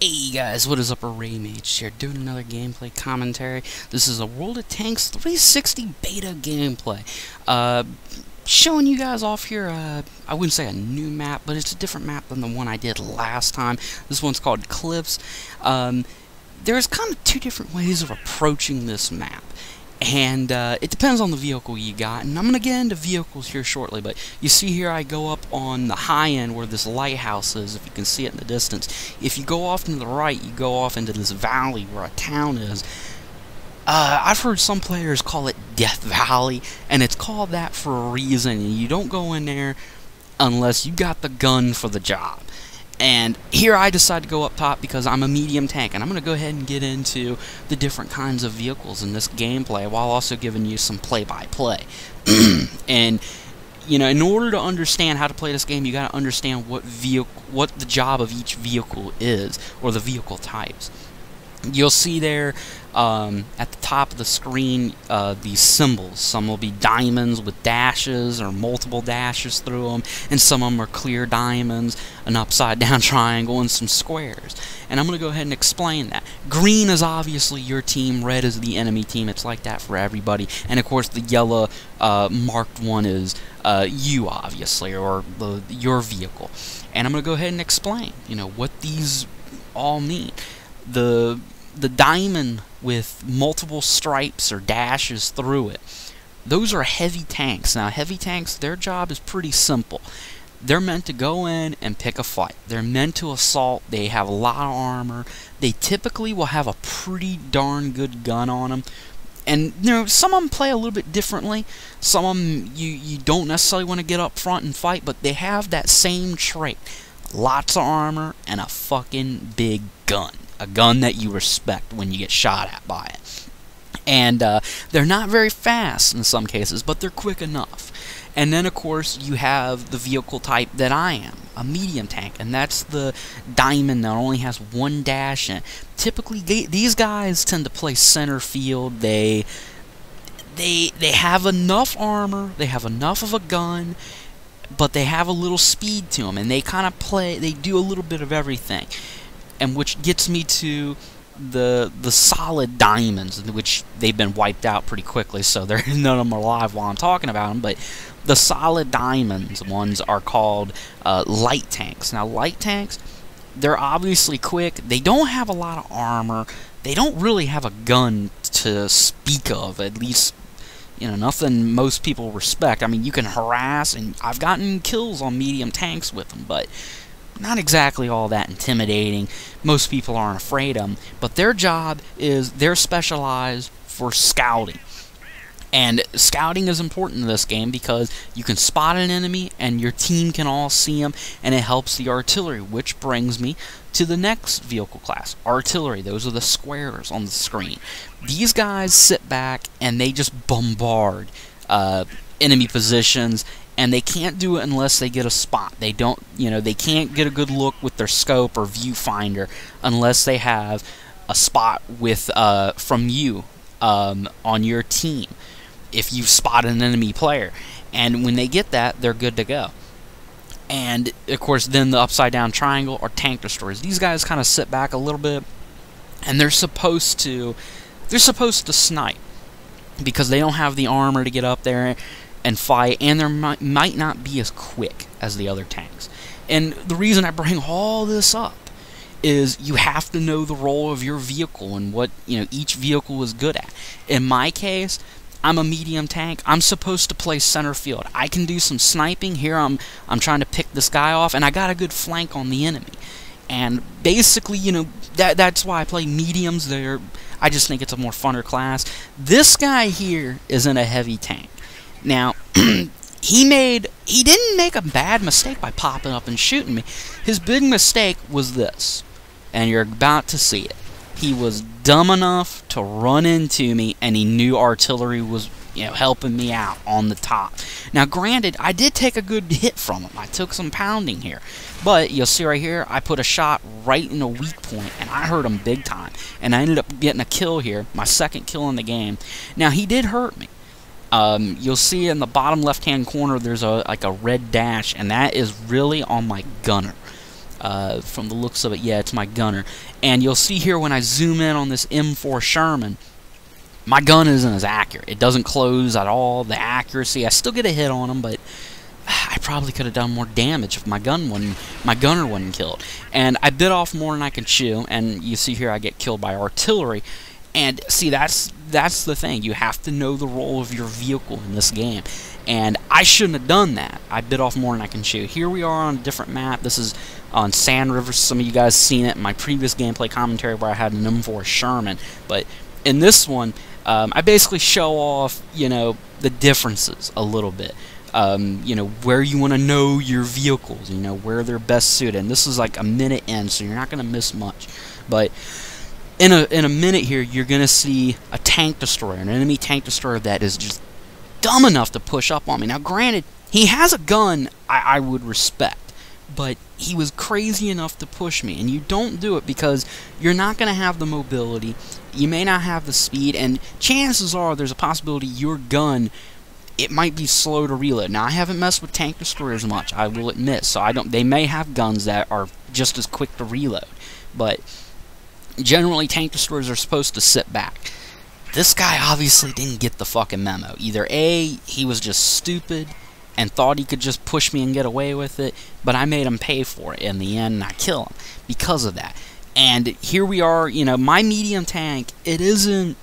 Hey guys, what is up? Raymage here, doing another gameplay commentary. This is a World of Tanks 360 beta gameplay. Showing you guys off here, I wouldn't say a new map, but it's a different map than the one I did last time. This one's called Cliffs. There's kind of two different ways of approaching this map. And it depends on the vehicle you got, and I'm going to get into vehicles here shortly, but you see here I go up on the high end where this lighthouse is, if you can see it in the distance. If you go off to the right, you go off into this valley where a town is. I've heard some players call it Death Valley, and it's called that for a reason, and you don't go in there unless you got the gun for the job. And here I decided to go up top because I'm a medium tank, and I'm going to go ahead and get into the different kinds of vehicles in this gameplay while also giving you some play-by-play. And, you know, in order to understand how to play this game, you got to understand what the job of each vehicle is, or the vehicle types. You'll see there at the top of the screen these symbols. Some will be diamonds with dashes or multiple dashes through them, and some of them are clear diamonds, an upside down triangle, and some squares. And I'm going to go ahead and explain that. Green is obviously your team, red is the enemy team. It's like that for everybody. And of course the yellow marked one is you, obviously, or your vehicle. And I'm going to go ahead and explain, you know, what these all mean. The diamond with multiple stripes or dashes through it, those are heavy tanks. Now, heavy tanks, their job is pretty simple. They're meant to go in and pick a fight. They're meant to assault. They have a lot of armor. They typically will have a pretty darn good gun on them. And, you know, some of them play a little bit differently. Some of them you don't necessarily want to get up front and fight, but they have that same trait. Lots of armor and a fucking big gun. A gun that you respect when you get shot at by it. And they're not very fast in some cases, but they're quick enough. And then, of course, you have the vehicle type that I am, a medium tank, and that's the diamond that only has one dash in it. Typically, these guys tend to play center field. They have enough armor, they have enough of a gun, but they have a little speed to them, and they kind of they do a little bit of everything. And which gets me to the solid diamonds, which they've been wiped out pretty quickly, so none of them are alive while I'm talking about them. But the solid diamonds ones are called light tanks. Now, light tanks, they're obviously quick. They don't have a lot of armor. They don't really have a gun to speak of, at least, you know, nothing most people respect. I mean, you can harass, and I've gotten kills on medium tanks with them, but not exactly all that intimidating. Most people aren't afraid of them, but their job is they're specialized for scouting. And scouting is important in this game because you can spot an enemy and your team can all see them, and it helps the artillery, which brings me to the next vehicle class, artillery. Those are the squares on the screen. These guys sit back and they just bombard enemy positions, and they can't do it unless they get a spot. They don't, you know, they can't get a good look with their scope or viewfinder unless they have a spot with from you on your team, if you spot an enemy player. And when they get that, they're good to go. And of course, then the upside down triangle are tank destroyers. These guys kind of sit back a little bit, and they're supposed to snipe because they don't have the armor to get up there and fight, and they might not be as quick as the other tanks. And the reason I bring all this up is you have to know the role of your vehicle and what, you know, each vehicle is good at. In my case, I'm a medium tank. I'm supposed to play center field. I can do some sniping. Here I'm trying to pick this guy off, and I got a good flank on the enemy. And basically, you know, that's why I play mediums. I just think it's a more funner class. This guy here is in a heavy tank. Now, he didn't make a bad mistake by popping up and shooting me. His big mistake was this, and you're about to see it. He was dumb enough to run into me, and he knew artillery was, you know, helping me out on the top. Now, granted, I did take a good hit from him. I took some pounding here. But you'll see right here, I put a shot right in a weak point, and I hurt him big time. And I ended up getting a kill here, my second kill in the game. Now, he did hurt me. You'll see in the bottom left-hand corner there's like a red dash, and that is really on my gunner. From the looks of it, yeah, it's my gunner. And you'll see here when I zoom in on this M4 Sherman, my gun isn't as accurate. It doesn't close at all. The accuracy, I still get a hit on him, but I probably could have done more damage if my gunner wasn't killed. And I bit off more than I could chew, and you see here I get killed by artillery. And see, that's the thing. You have to know the role of your vehicle in this game. And I shouldn't have done that. I bit off more than I can chew. Here we are on a different map. This is on Sand River. Some of you guys seen it in my previous gameplay commentary where I had an M4 Sherman. But in this one, I basically show off, you know, the differences a little bit. You know, where you want to know your vehicles, you know, where they're best suited. And this is like a minute in, so you're not going to miss much. But in a minute here, you're going to see a tank destroyer, an enemy tank destroyer that is just dumb enough to push up on me. Now, granted, he has a gun I would respect, but he was crazy enough to push me. And you don't do it because you're not going to have the mobility, you may not have the speed, and chances are there's a possibility your gun, it might be slow to reload. Now, I haven't messed with tank destroyers much, I will admit, so they may have guns that are just as quick to reload, but generally tank destroyers are supposed to sit back. This guy obviously didn't get the fucking memo. Either A, he was just stupid and thought he could just push me and get away with it, but I made him pay for it in the end, and I kill him because of that. And here we are, you know, my medium tank, it isn't,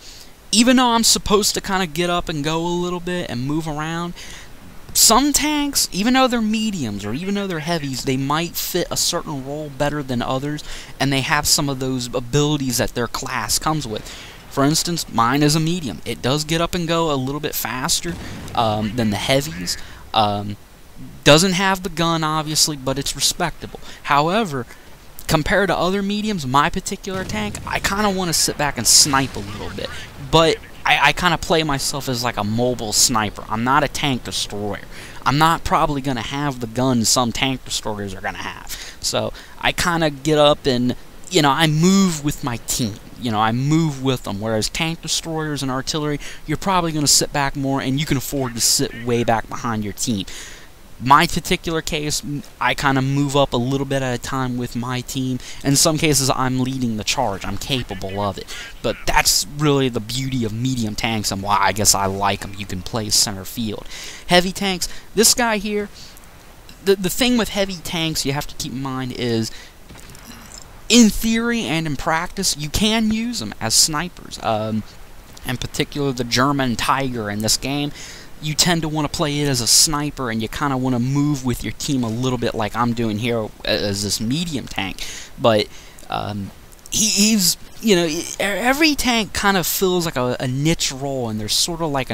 even though I'm supposed to kind of get up and go a little bit and move around, some tanks, even though they're mediums or even though they're heavies, they might fit a certain role better than others, and they have some of those abilities that their class comes with. For instance, mine is a medium. It does get up and go a little bit faster than the heavies. Doesn't have the gun, obviously, but it's respectable. However, compared to other mediums, my particular tank, I kind of want to sit back and snipe a little bit. But I kind of play myself as like a mobile sniper. I'm not a tank destroyer. I'm not probably going to have the gun some tank destroyers are going to have. So I kind of get up and, you know, I move with my team. You know, I move with them. Whereas tank destroyers and artillery, you're probably going to sit back more, and you can afford to sit way back behind your team. My particular case, I kind of move up a little bit at a time with my team. In some cases, I'm leading the charge. I'm capable of it. But that's really the beauty of medium tanks and why I guess I like them. You can play center field. Heavy tanks, this guy here, the thing with heavy tanks you have to keep in mind is, in theory and in practice, you can use them as snipers. In particular, the German Tiger in this game, you tend to want to play it as a sniper, and you kind of want to move with your team a little bit like I'm doing here as this medium tank. But he's, you know, every tank kind of fills like a niche role, and there's sort of like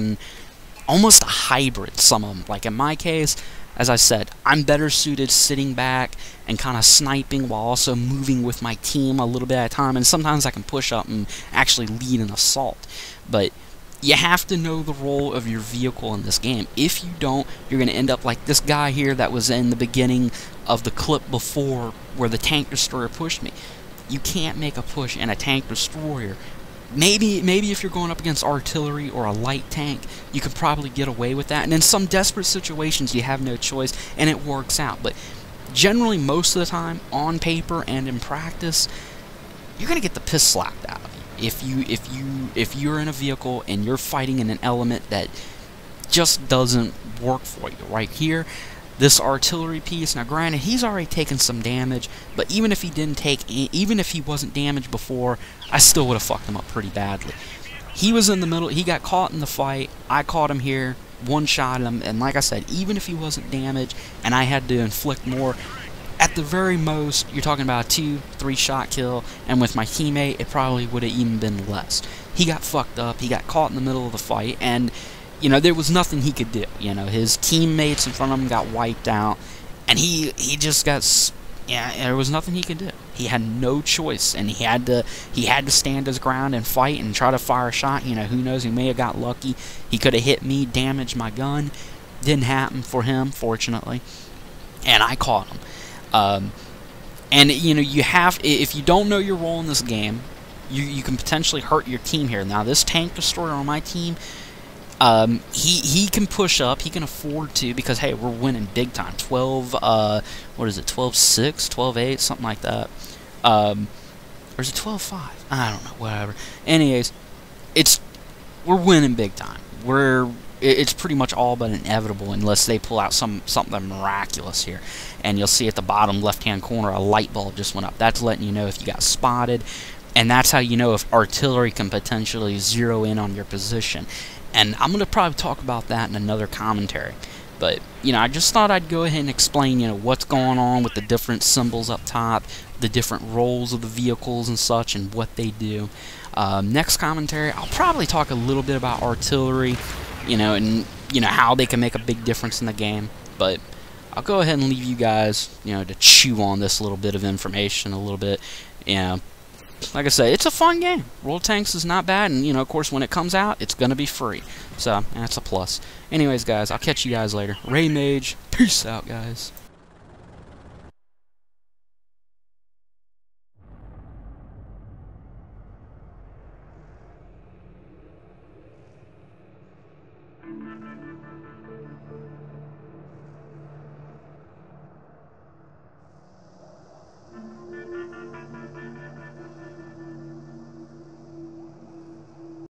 almost a hybrid, some of them. Like in my case, as I said, I'm better suited sitting back and kind of sniping while also moving with my team a little bit at a time, and sometimes I can push up and actually lead an assault. But you have to know the role of your vehicle in this game. If you don't, you're going to end up like this guy here that was in the beginning of the clip before where the tank destroyer pushed me. You can't make a push in a tank destroyer. Maybe if you're going up against artillery or a light tank, you could probably get away with that. And in some desperate situations, you have no choice, and it works out. But generally, most of the time, on paper and in practice, you're going to get the piss slapped out of you. If you're in a vehicle and you're fighting in an element that just doesn't work for you. Right here, this artillery piece, now granted, he's already taken some damage, but even if he wasn't damaged before, I still would have fucked him up pretty badly. He was in the middle, he got caught in the fight, I caught him here, one-shot him, and like I said, even if he wasn't damaged and I had to inflict more, at the very most, you're talking about a 2-3 shot kill, and with my teammate, it probably would have even been less. He got fucked up, he got caught in the middle of the fight, and, you know, there was nothing he could do. You know, his teammates in front of him got wiped out, and he just got, yeah, there was nothing he could do. He had no choice, and he had to stand his ground and fight and try to fire a shot. You know, who knows, he may have got lucky. He could have hit me, damaged my gun. Didn't happen for him, fortunately, and I caught him. And, you know, you have, if you don't know your role in this game, you can potentially hurt your team here. Now, this tank destroyer on my team, He can push up. He can afford to, because hey, we're winning big time. 12. What is it? 12-6, 12-8, something like that. Or is it 12-5? I don't know. Whatever. Anyways, we're winning big time. It's pretty much all but inevitable unless they pull out something miraculous here. And you'll see at the bottom left-hand corner a light bulb just went up. That's letting you know if you got spotted, and that's how you know if artillery can potentially zero in on your position. And I'm going to probably talk about that in another commentary. But, you know, I just thought I'd go ahead and explain, you know, what's going on with the different symbols up top, the different roles of the vehicles and such, and what they do. Next commentary, I'll probably talk a little bit about artillery, you know, and, you know, how they can make a big difference in the game. But I'll go ahead and leave you guys, you know, to chew on this little bit of information a little bit. You know, like I said, it's a fun game. World of Tanks is not bad, and, you know, of course, when it comes out, it's going to be free. So, that's a plus. Anyways, guys, I'll catch you guys later. Ray Mage, peace out, guys.